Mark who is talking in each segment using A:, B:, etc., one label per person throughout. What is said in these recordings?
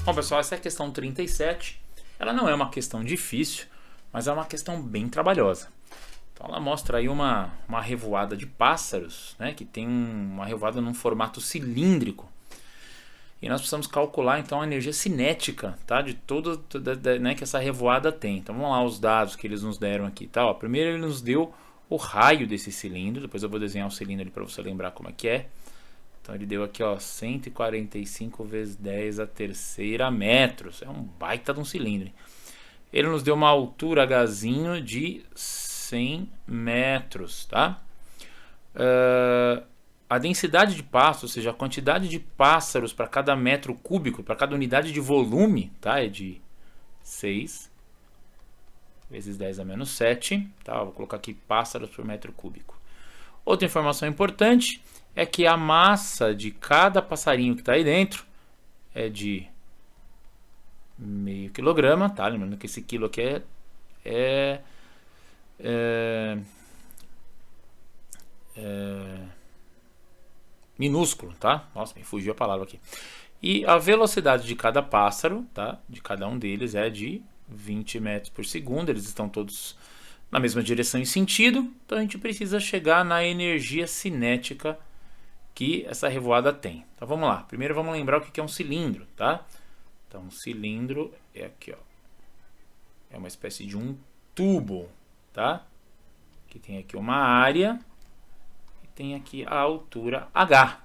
A: Bom, pessoal, essa é a questão 37. Ela não é uma questão difícil, mas é uma questão bem trabalhosa. Então ela mostra aí uma revoada de pássaros, né, que tem uma revoada num formato cilíndrico. E nós precisamos calcular então a energia cinética, tá, de todo, né, que essa revoada tem. Então vamos lá os dados que eles nos deram aqui, tá? Ó, primeiro ele nos deu o raio desse cilindro, depois eu vou desenhar o cilindro ali para você lembrar como é que é. Então ele deu aqui, ó, 145 vezes 10 a terceira metros. É um baita de um cilindro. Ele nos deu uma altura Hzinho de 100 metros, tá? A densidade de pássaros, ou seja, a quantidade de pássaros para cada metro cúbico, para cada unidade de volume, tá? É de 6 vezes 10 a menos 7, tá? Vou colocar aqui pássaros por metro cúbico. Outra informação importante é que a massa de cada passarinho que está aí dentro é de meio quilograma, tá? Lembrando que esse quilo aqui é minúsculo, tá? Nossa, me fugiu a palavra aqui. E a velocidade de cada pássaro, tá? De cada um deles é de 20 metros por segundo. Eles estão todos na mesma direção e sentido. Então a gente precisa chegar na energia cinética que essa revoada tem. Então vamos lá. Primeiro vamos lembrar o que é um cilindro, tá? Então um cilindro é aqui, ó. É uma espécie de um tubo, tá? Que tem aqui uma área e tem aqui a altura H.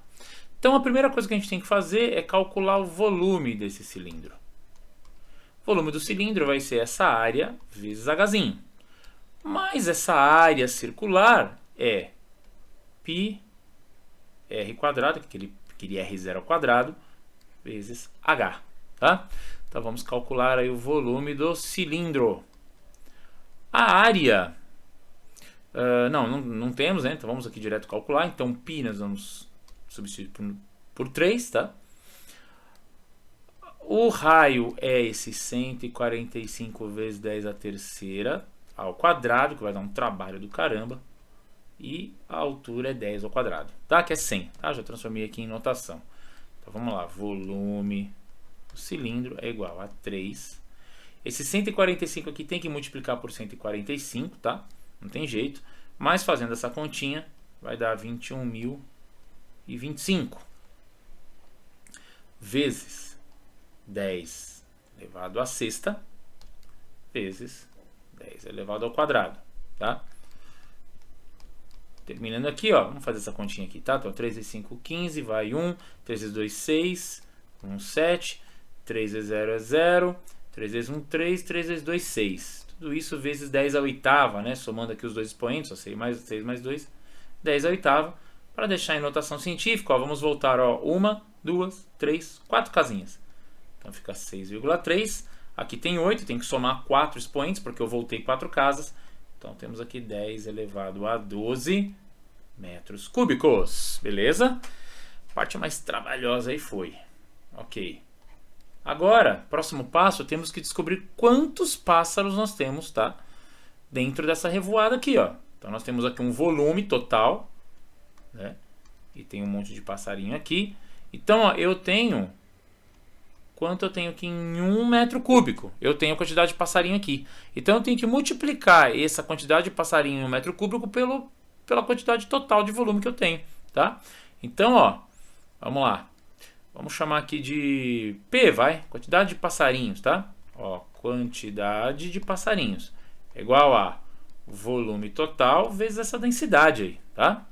A: Então a primeira coisa que a gente tem que fazer é calcular o volume desse cilindro. O volume do cilindro vai ser essa área vezes Hzinho. Mas essa área circular é π r quadrado, que ele queria r0 ao quadrado, vezes h, tá? Então vamos calcular aí o volume do cilindro. A área, não temos, né? Então vamos aqui direto calcular. Então π nós vamos substituir por 3, tá? O raio é esse 145 vezes 10 a terceira ao quadrado, que vai dar um trabalho do caramba. E a altura é 10 ao quadrado, tá? Que é 100, tá? Já transformei aqui em notação. Então vamos lá, volume do cilindro é igual a 3. Esse 145 aqui tem que multiplicar por 145, tá? Não tem jeito. Mas fazendo essa continha, vai dar 21.025 vezes 10 elevado à sexta vezes 10 elevado ao quadrado, tá? Terminando aqui, ó, vamos fazer essa continha aqui, tá? Então 3 vezes 5, 15, vai 1, 3 vezes 2, 6, 1, 7, 3 vezes 0 é 0, 3 vezes 1, 3, 3 vezes 2, 6. Tudo isso vezes 10 à oitava, né? Somando aqui os dois expoentes, ó, 6 mais 2, 10 à oitava. Para deixar em notação científica, ó, vamos voltar, ó, 1, 2, 3, 4 casinhas. Então fica 6,3. Aqui tem 8, tem que somar 4 expoentes, porque eu voltei 4 casas. Então temos aqui 10 elevado a 12 metros cúbicos, beleza? A parte mais trabalhosa aí foi. Ok. Agora, próximo passo, temos que descobrir quantos pássaros nós temos, tá? Dentro dessa revoada aqui, ó. Então nós temos aqui um volume total, né? E tem um monte de passarinho aqui. Então, ó, eu tenho... Quanto eu tenho aqui em 1 metro cúbico? Eu tenho a quantidade de passarinho aqui. Então eu tenho que multiplicar essa quantidade de passarinho em 1 metro cúbico pela quantidade total de volume que eu tenho, tá? Então, ó, vamos lá. Vamos chamar aqui de P, vai? Quantidade de passarinhos, tá? Ó, quantidade de passarinhos é igual a volume total vezes essa densidade aí, tá?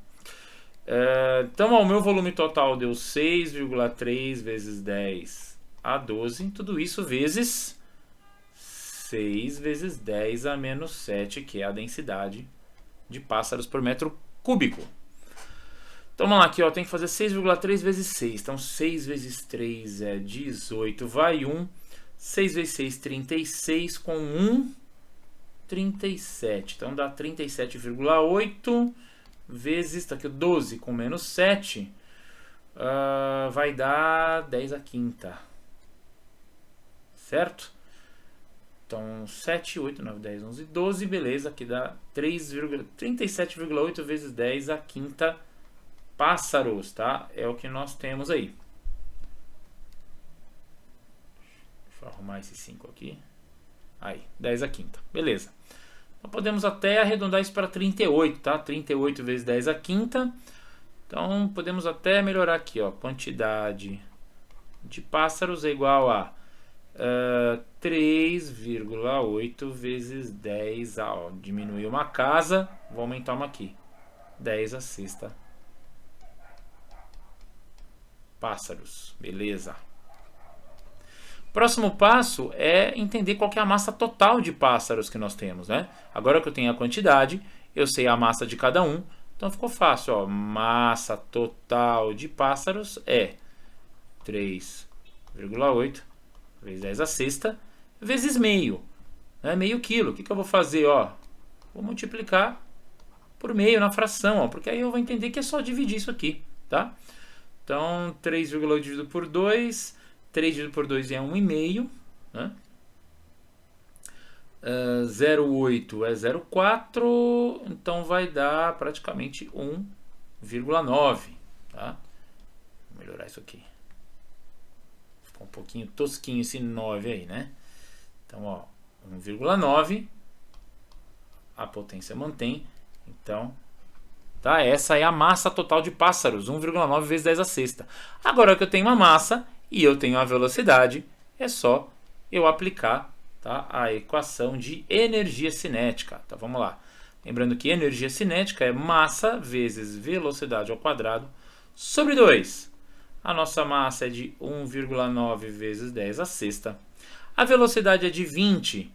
A: Então, ó, o meu volume total deu 6,3 vezes 10 a 12, tudo isso vezes 6 vezes 10 a menos 7, que é a densidade de pássaros por metro cúbico. Então vamos lá aqui, ó, tem que fazer 6,3 vezes 6. Então 6 vezes 3 é 18, vai 1. 6 vezes 6, 36, com 1, 37. Então dá 37,8 vezes, tá aqui o 12 com menos 7, vai dar 10 a quinta. Certo? Então 7, 8, 9, 10, 11, 12, beleza, aqui dá 37,8 vezes 10 a quinta pássaros, tá? É o que nós temos aí. Deixa eu arrumar esse 5 aqui. Aí, 10 a quinta, beleza. Então podemos até arredondar isso para 38, tá? 38 vezes 10 a quinta. Então podemos até melhorar aqui, ó. Quantidade de pássaros é igual a 3,8 vezes 10 a... Ó, diminuir uma casa, vou aumentar uma aqui. 10 a sexta pássaros, beleza. Próximo passo é entender qual que é a massa total de pássaros que nós temos, né? Agora que eu tenho a quantidade, eu sei a massa de cada um, então ficou fácil, ó. Massa total de pássaros é 3,8 vezes 10 a sexta vezes meio, né? Meio quilo. O que eu vou fazer, ó? Vou multiplicar por meio na fração, ó, porque aí eu vou entender que é só dividir isso aqui, tá? Então 3,8 dividido por 2... 3 dividido por 2 é 1,5, né? 0,8 é 0,4, então vai dar praticamente 1,9, tá? Vou melhorar isso aqui. Ficou um pouquinho tosquinho esse 9 aí, né? Então, ó, 1,9, a potência mantém, então... Tá? Essa é a massa total de pássaros, 1,9 vezes 10 a sexta. Agora que eu tenho uma massa e eu tenho a velocidade, é só eu aplicar, tá, a equação de energia cinética. Tá, vamos lá. Lembrando que energia cinética é massa vezes velocidade ao quadrado sobre 2. A nossa massa é de 1,9 vezes 10 a sexta. A velocidade é de 20,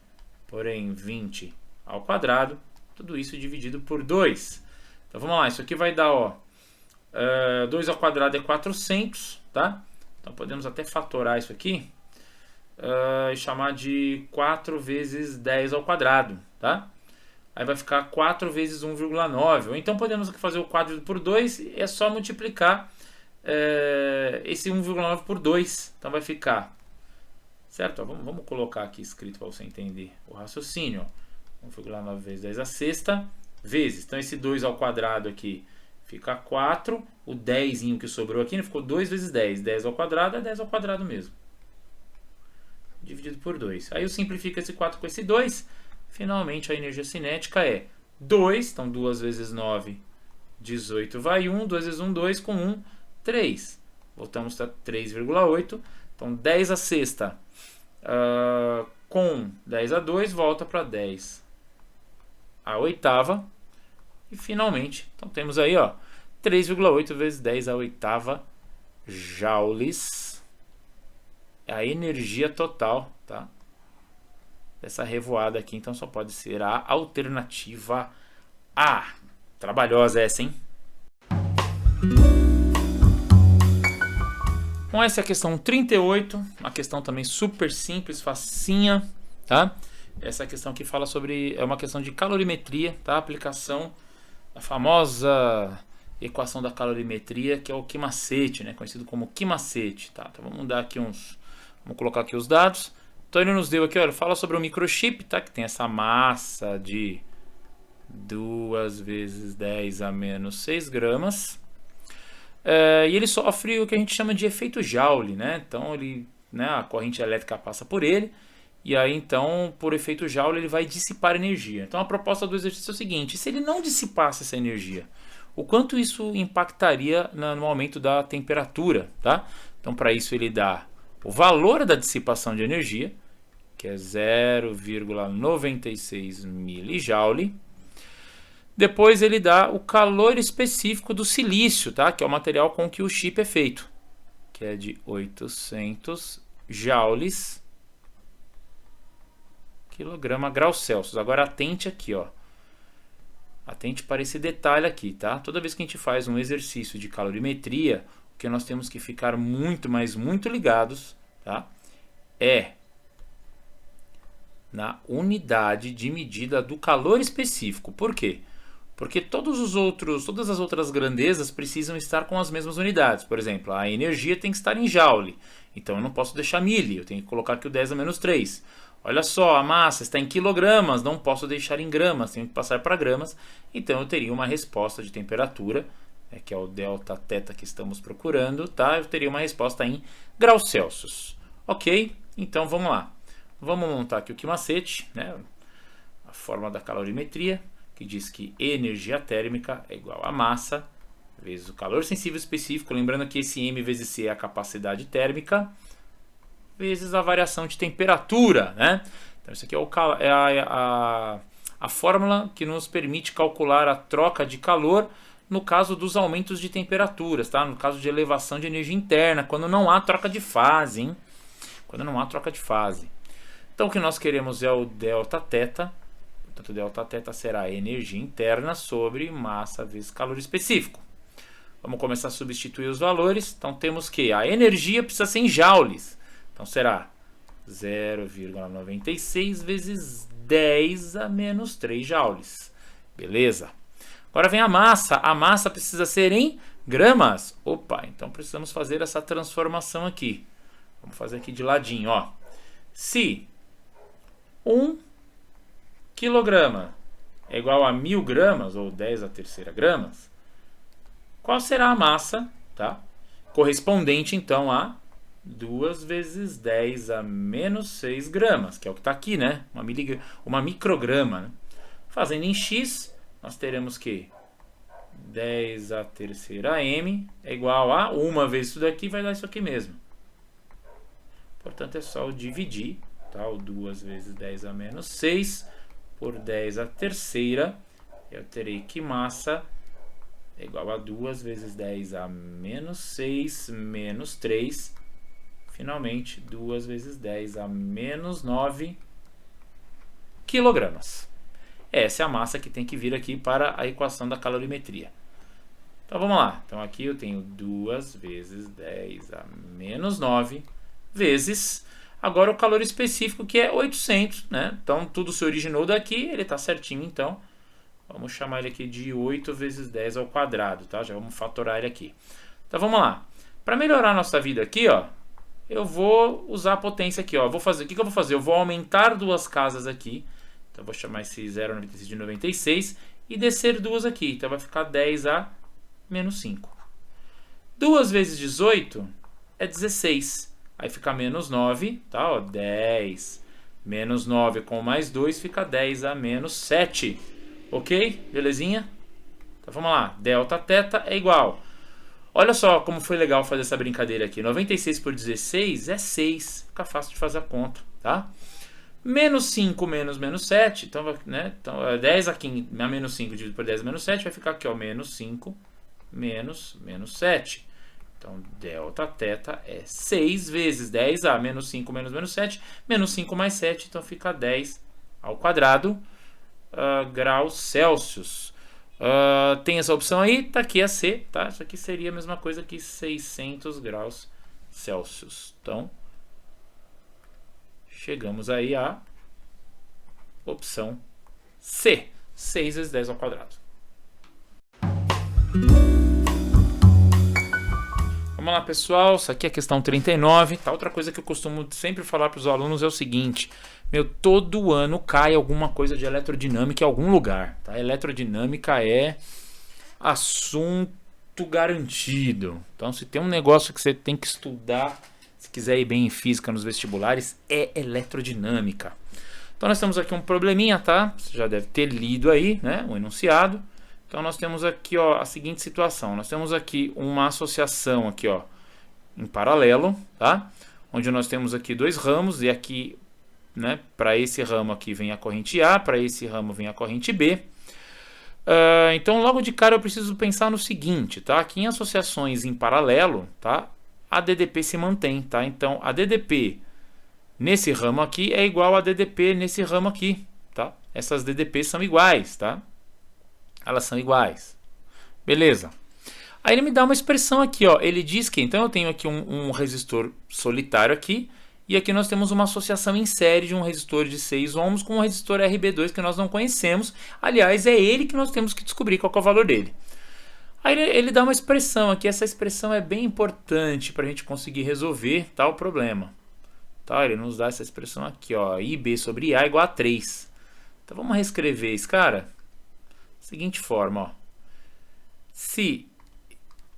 A: porém 20 ao quadrado. Tudo isso dividido por 2. Então vamos lá, isso aqui vai dar, ó, 2 ao quadrado é 400, tá? Então podemos até fatorar isso aqui e chamar de 4 vezes 10 ao quadrado, tá? Aí vai ficar 4 vezes 1,9. Ou então podemos fazer o quadrado por 2, é só multiplicar esse 1,9 por 2. Então vai ficar, certo? Ó, vamos colocar aqui escrito para você entender o raciocínio. 1,9 vezes 10 a sexta. Vezes, então esse 2 ao quadrado aqui fica 4, o 10 que sobrou aqui ficou 2 vezes 10, 10 ao quadrado é 10 ao quadrado mesmo, dividido por 2. Aí eu simplifico esse 4 com esse 2, finalmente a energia cinética é 2, então 2 vezes 9, 18 vai 1, 2 vezes 1, 2, com 1, 3. Voltamos para 3,8, então 10 a sexta com 10 a 2 volta para 10 a oitava. E finalmente, então temos aí, ó, 3,8 vezes 10 a oitava joules. É a energia total, tá? Dessa revoada aqui, então só pode ser a alternativa A. Trabalhosa essa, hein? Bom, essa é a questão 38, uma questão também super simples, facinha, tá? Essa questão aqui fala sobre, é uma questão de calorimetria, tá? Aplicação da famosa equação da calorimetria, que é o Q-macete, né? Conhecido como Q-macete, tá? Então vamos dar aqui vamos colocar aqui os dados. Então ele nos deu aqui, olha, fala sobre o microchip, tá? Que tem essa massa de 2 vezes 10 a menos 6 gramas. E ele sofre o que a gente chama de efeito Joule, né? Então ele, né, a corrente elétrica passa por ele. E aí, então, por efeito Joule, ele vai dissipar energia. Então, a proposta do exercício é o seguinte: se ele não dissipasse essa energia, o quanto isso impactaria no aumento da temperatura, tá? Então, para isso, ele dá o valor da dissipação de energia, que é 0,96 milijoule. Depois, ele dá o calor específico do silício, tá? Que é o material com que o chip é feito, que é de 800 joules quilograma grau Celsius. Agora atente aqui, ó. Atente para esse detalhe aqui, tá? Toda vez que a gente faz um exercício de calorimetria, o que nós temos que ficar muito, mas muito ligados, tá? É na unidade de medida do calor específico. Por quê? Porque todas as outras grandezas precisam estar com as mesmas unidades. Por exemplo, a energia tem que estar em joule. Então eu não posso deixar milli, eu tenho que colocar aqui o 10 a menos 3. Olha só, a massa está em quilogramas, não posso deixar em gramas, tenho que passar para gramas. Então eu teria uma resposta de temperatura, que é o delta θ que estamos procurando, tá? Eu teria uma resposta em graus Celsius. Ok? Então vamos lá. Vamos montar aqui o QMacete, né? A forma da calorimetria, que diz que energia térmica é igual a massa vezes o calor sensível específico, lembrando que esse M vezes C é a capacidade térmica, vezes a variação de temperatura, né? Então isso aqui é a fórmula que nos permite calcular a troca de calor no caso dos aumentos de temperaturas, tá? No caso de elevação de energia interna, quando não há troca de fase, hein? Quando não há troca de fase. Então o que nós queremos é o delta θ. Portanto, o delta θ será a energia interna sobre massa vezes calor específico. Vamos começar a substituir os valores. Então temos que a energia precisa ser em joules. Então será 0,96 vezes 10 a menos 3 joules. Beleza? Agora vem a massa. A massa precisa ser em gramas. Opa, então precisamos fazer essa transformação aqui. Vamos fazer aqui de ladinho, ó. Se 1 quilograma é igual a 1000 gramas, ou 10 a terceira gramas, qual será a massa, tá? Correspondente, então, a 2 vezes 10 a menos 6 gramas, que é o que está aqui, né? Uma micrograma. Né? Fazendo em x, nós teremos que 10 a terceira m é igual a 1 vezes isso daqui, vai dar isso aqui mesmo. Portanto, é só eu dividir, tá? O 2 vezes 10 a menos 6 por 10 a terceira. Eu terei que massa é igual a 2 vezes 10 a menos 6 menos 3. Finalmente, 2 vezes 10 a menos 9 quilogramas. Essa é a massa que tem que vir aqui para a equação da calorimetria. Então vamos lá. Então aqui eu tenho 2 vezes 10 a menos 9 vezes agora o calor específico, que é 800, né? Então tudo se originou daqui, ele está certinho, então vamos chamar ele aqui de 8 vezes 10 ao quadrado, tá? Já vamos fatorar ele aqui. Então vamos lá. Para melhorar a nossa vida aqui, ó, eu vou usar a potência aqui, ó. O que eu vou fazer? Eu vou aumentar duas casas aqui. Então eu vou chamar esse 0,96 de 96 e descer duas aqui. Então vai ficar 10 a menos 5. 2 vezes 18 é 16. Aí fica menos 9, tá? Ó, 10 menos 9 com mais 2 fica 10 a menos 7. Ok? Belezinha? Então vamos lá. Delta θ é igual. Olha só como foi legal fazer essa brincadeira aqui. 96 por 16 é 6. Fica fácil de fazer a conta, tá? Menos 5 menos 7. Então, né? Então 10 aqui a menos 5 dividido por 10 menos 7 vai ficar aqui, ó. Menos 5 menos 7. Então, delta θ é 6 vezes 10a menos 5 menos 7. Menos 5 mais 7, então fica 10 ao quadrado graus Celsius. Tem essa opção aí, tá aqui a C, tá? Isso aqui seria a mesma coisa que 600 graus Celsius. Então, chegamos aí à opção C, 6 vezes 10 ao quadrado. Vamos lá, pessoal, isso aqui é a questão 39, tá? Outra coisa que eu costumo sempre falar para os alunos é o seguinte: todo ano cai alguma coisa de eletrodinâmica em algum lugar, tá? Eletrodinâmica é assunto garantido. Então, se tem um negócio que você tem que estudar, se quiser ir bem em física nos vestibulares, é eletrodinâmica. Então, nós temos aqui um probleminha, tá? Você já deve ter lido aí, né? Um enunciado. Então, nós temos aqui, ó, a seguinte situação. Nós temos aqui uma associação aqui, ó, em paralelo, tá? Onde nós temos aqui dois ramos e aqui, né, para esse ramo aqui vem a corrente A, para esse ramo vem a corrente B. Então, logo de cara eu preciso pensar no seguinte, tá? Aqui em associações em paralelo, tá? A DDP se mantém, tá? Então, a DDP nesse ramo aqui é igual a DDP nesse ramo aqui, tá? Essas DDPs são iguais, tá? Elas são iguais. Beleza. Aí ele me dá uma expressão aqui, ó. Ele diz que, então eu tenho aqui um resistor solitário aqui E aqui nós temos uma associação em série de um resistor de 6 ohms com um resistor RB2 que nós não conhecemos. Aliás, é ele que nós temos que descobrir qual que é o valor dele. Aí ele dá uma expressão aqui, essa expressão é bem importante para a gente conseguir resolver tal problema. Tá? Ele nos dá essa expressão aqui, ó, IB sobre IA igual a 3. Então vamos reescrever isso, cara. Seguinte forma, ó. Se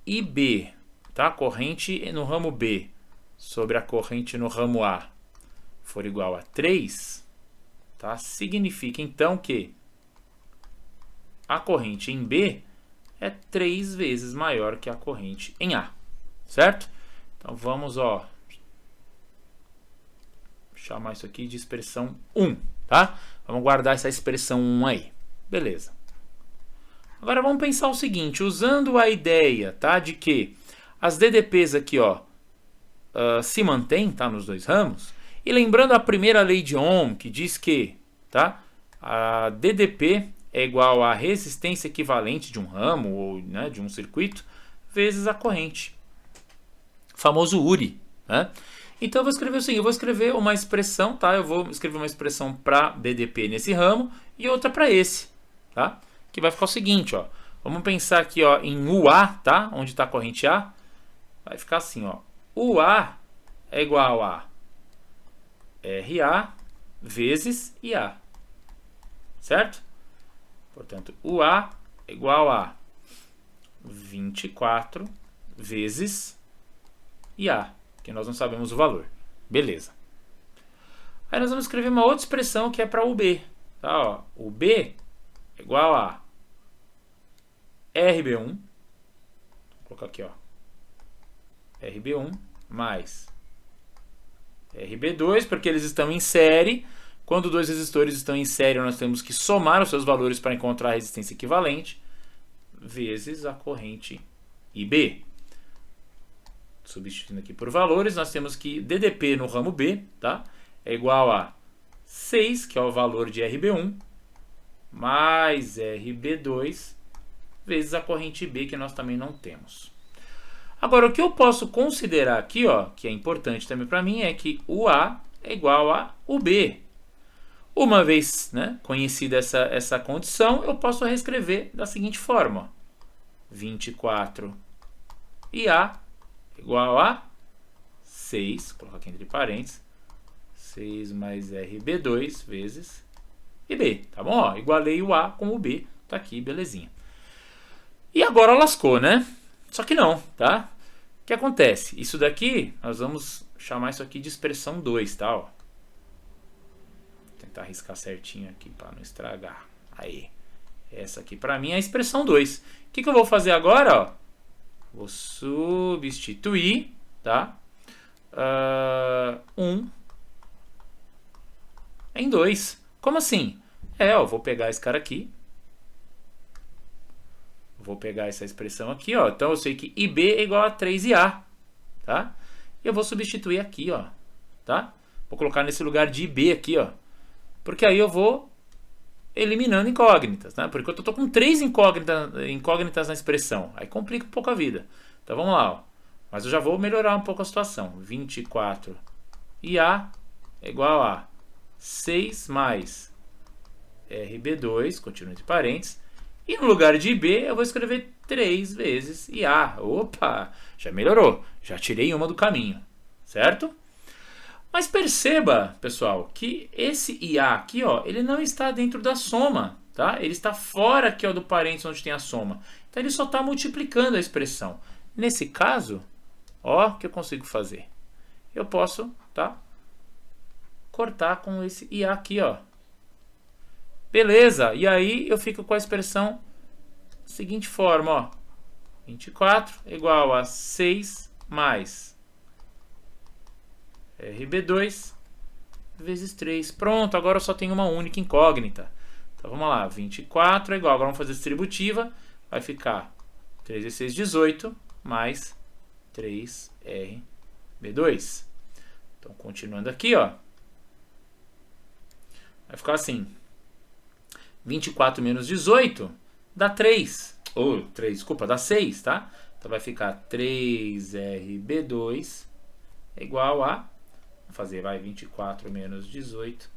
A: IB, tá? Corrente no ramo B sobre a corrente no ramo A for igual a 3, tá? Significa então que a corrente em B é 3 vezes maior que a corrente em A, certo? Então vamos, ó, chamar isso aqui de expressão 1, tá? Vamos guardar essa expressão 1 aí. Beleza. Agora vamos pensar o seguinte, usando a ideia, tá, de que as DDPs aqui, ó, se mantêm, tá, nos dois ramos, e lembrando a primeira lei de Ohm, que diz que, tá, a DDP é igual à resistência equivalente de um ramo, ou, né, de um circuito, vezes a corrente. Famoso URI, né? Então eu vou escrever assim, eu vou escrever uma expressão, tá? Eu vou escrever uma expressão para DDP nesse ramo e outra para esse, tá? Que vai ficar o seguinte, ó. Vamos pensar aqui, ó, em UA, tá? Onde está a corrente A. Vai ficar assim, ó. UA é igual a RA vezes IA, certo? Portanto, UA é igual a 24 vezes IA, que nós não sabemos o valor. Beleza. Aí nós vamos escrever uma outra expressão que é para UB. Tá, ó. UB é igual a RB1. Vou colocar aqui, ó. RB1 mais RB2, porque eles estão em série. Quando dois resistores estão em série, nós temos que somar os seus valores para encontrar a resistência equivalente, vezes a corrente IB. Substituindo aqui por valores, nós temos que DDP no ramo B, tá, é igual a 6, que é o valor de RB1, mais RB2, vezes a corrente B, que nós também não temos. Agora, o que eu posso considerar aqui, ó, que é importante também para mim, é que o A é igual a o B. Uma vez, né, conhecida essa condição, eu posso reescrever da seguinte forma. 24 IA igual a 6, vou colocar aqui entre parênteses, 6 mais RB2 vezes IB, tá bom? Ó, igualei o A com o B, tá aqui, belezinha. E agora lascou, né? Só que não, tá? O que acontece? Isso daqui, nós vamos chamar isso aqui de expressão 2, tá? Ó. Vou tentar riscar certinho aqui para não estragar. Aí, essa aqui para mim é a expressão 2. O que eu vou fazer agora, ó? Vou substituir, tá? 1 em 2. Como assim? Eu vou pegar esse cara aqui. Vou pegar essa expressão aqui, ó. Então eu sei que IB é igual a 3IA, tá? E eu vou substituir aqui, ó, tá? Vou colocar nesse lugar de IB aqui, ó. Porque aí eu vou eliminando incógnitas, né? Porque eu tô com 3 incógnitas na expressão. Aí complica um pouco a vida. Então vamos lá, ó. Mas eu já vou melhorar um pouco a situação. 24 IA é igual a 6 mais RB2, continua entre parênteses. E no lugar de IB eu vou escrever 3 vezes IA. Opa, já melhorou. Já tirei uma do caminho, certo? Mas perceba, pessoal, que esse IA aqui, ó, ele não está dentro da soma, tá? Ele está fora aqui, ó, do parênteses onde tem a soma. Então ele só está multiplicando a expressão. Nesse caso, ó, o que eu consigo fazer? Eu posso, tá, cortar com esse IA aqui, ó. Beleza, e aí eu fico com a expressão seguinte forma, ó. 24 igual a 6 mais RB2 vezes 3. Pronto, agora eu só tenho uma única incógnita. Então vamos lá, 24 é igual, agora vamos fazer distributiva, vai ficar 3 vezes 6, 18, mais 3RB2. Então continuando aqui, ó, vai ficar assim, 24 menos 18 dá 3, ou 3, desculpa, dá 6, tá? Então vai ficar 3RB2 é igual a Vamos fazer, vai, 24 menos 18.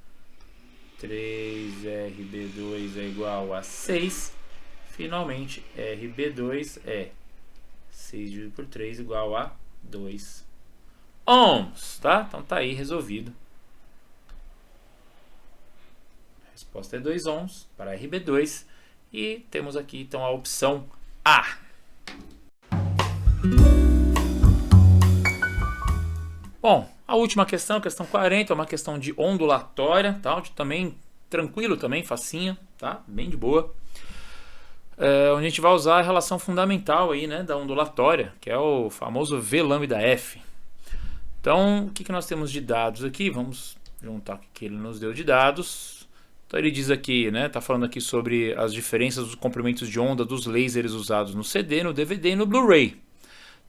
A: 3RB2 é igual a 6. Finalmente, RB2 é 6 dividido por 3 igual a 2 ohms, tá? Então tá aí resolvido. A resposta é 2 ohms para RB2. E temos aqui então a opção A. Bom, a última questão, questão 40, é uma questão de ondulatória, tá? Também tranquilo, também facinha, tá? Bem de boa. Onde a gente vai usar a relação fundamental aí, né, da ondulatória, que é o famoso V lambda F. Então, o que nós temos de dados aqui? Vamos juntar o que ele nos deu de dados. Então ele diz aqui, né, tá falando aqui sobre as diferenças dos comprimentos de onda dos lasers usados no CD, no DVD e no Blu-ray.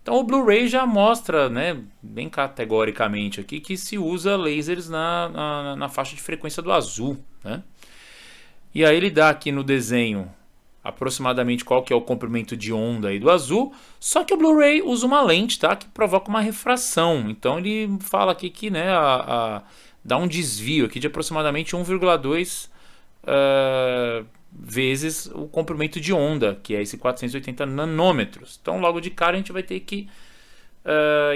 A: Então o Blu-ray já mostra, né, bem categoricamente aqui que se usa lasers na faixa de frequência do azul, né? E aí ele dá aqui no desenho aproximadamente qual que é o comprimento de onda aí do azul, só que o Blu-ray usa uma lente, tá, que provoca uma refração. Então ele fala aqui que, né, dá um desvio aqui de aproximadamente 1,2 vezes o comprimento de onda, que é esse 480 nanômetros. Então logo de cara a gente vai ter que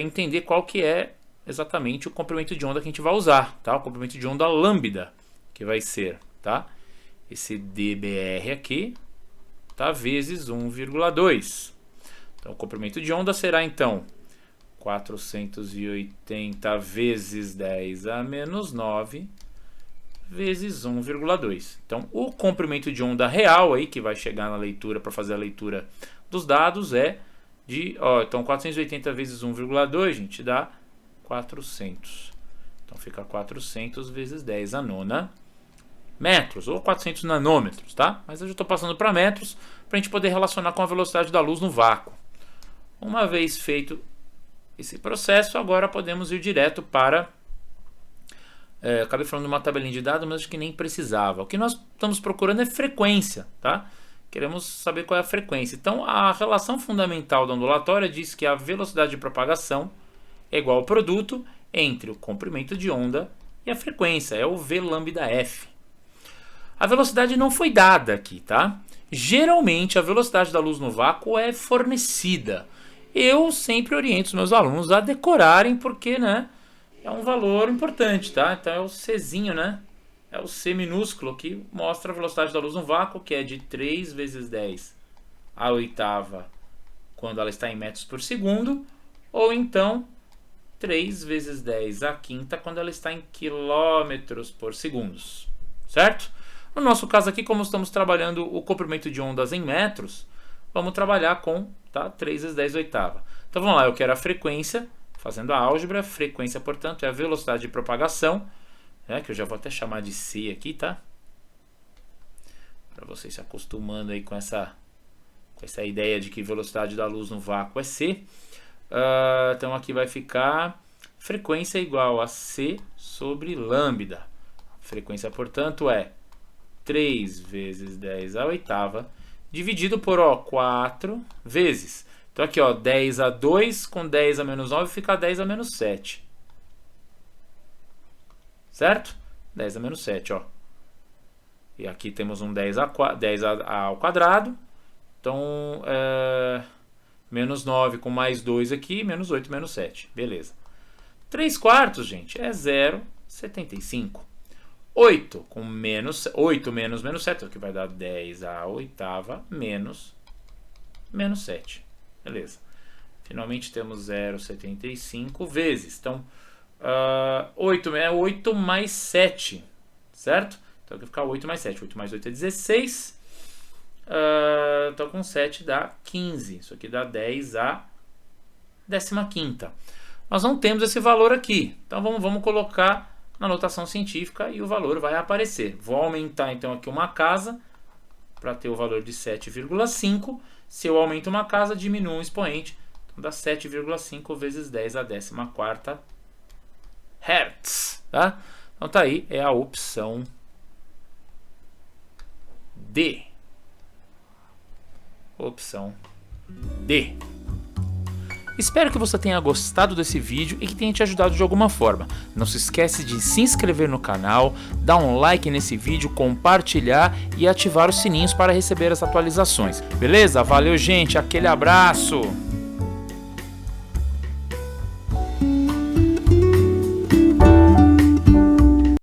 A: entender qual que é exatamente o comprimento de onda que a gente vai usar, tá? O comprimento de onda lambda, que vai ser, tá? Esse dBr aqui, tá? Vezes 1,2. Então o comprimento de onda será então 480 vezes 10 a menos 9 vezes 1,2. Então, o comprimento de onda real aí que vai chegar na leitura para fazer a leitura dos dados é de, então 480 vezes 1,2, gente, dá 400. Então fica 400 vezes 10 a nona metros, ou 400 nanômetros, tá? Mas eu já estou passando para metros para a gente poder relacionar com a velocidade da luz no vácuo. Uma vez feito esse processo, agora podemos ir direto para acabei falando de uma tabelinha de dados, mas acho que nem precisava. O que nós estamos procurando é frequência, tá? Queremos saber qual é a frequência. Então, a relação fundamental da ondulatória diz que a velocidade de propagação é igual ao produto entre o comprimento de onda e a frequência, é o V lambda F. A velocidade não foi dada aqui, tá? Geralmente, a velocidade da luz no vácuo é fornecida. Eu sempre oriento os meus alunos a decorarem, porque, né, é um valor importante, tá? Então é o Czinho, né? É o C minúsculo que mostra a velocidade da luz no vácuo, que é de 3 vezes 10 a oitava quando ela está em metros por segundo, ou então 3 vezes 10 a quinta quando ela está em quilômetros por segundo, certo? No nosso caso aqui, como estamos trabalhando o comprimento de ondas em metros, vamos trabalhar com, tá, 3 vezes 10 a oitava. Então vamos lá, eu quero a frequência. Fazendo a álgebra, frequência, portanto, é a velocidade de propagação, né, que eu já vou até chamar de C aqui, tá? Para vocês se acostumando aí com essa ideia de que velocidade da luz no vácuo é C. Então aqui vai ficar frequência igual a C sobre lambda. Frequência, portanto, é 3 vezes 10 a oitava, dividido por 4 vezes. Então aqui, 10 a 2 com 10 a menos 9 fica 10 a menos 7. Certo? 10 a menos 7, ó. E aqui temos um 10 ao quadrado. Então, menos 9 com mais 2 aqui, menos 8 menos 7. Beleza. 3 quartos, gente, é 0,75. 8 com menos 8 menos 7, que vai dar 10 a oitava menos 7. Beleza. Finalmente temos 0,75 vezes. Então, 8 é 8 mais 7, certo? Então, aqui fica 8 mais 7. 8 mais 8 é 16. Então, com 7 dá 15. Isso aqui dá 10 a 15ª. Nós não temos esse valor aqui. Então, vamos colocar na notação científica e o valor vai aparecer. Vou aumentar, então, aqui uma casa para ter o valor de 7,5. Se eu aumento uma casa, diminuo um expoente. Então dá 7,5 vezes 10 a 14ª Hz. Tá? Então tá aí, é a opção D. Opção D. Espero que você tenha gostado desse vídeo e que tenha te ajudado de alguma forma. Não se esquece de se inscrever no canal, dar um like nesse vídeo, compartilhar e ativar os sininhos para receber as atualizações. Beleza? Valeu, gente, aquele abraço!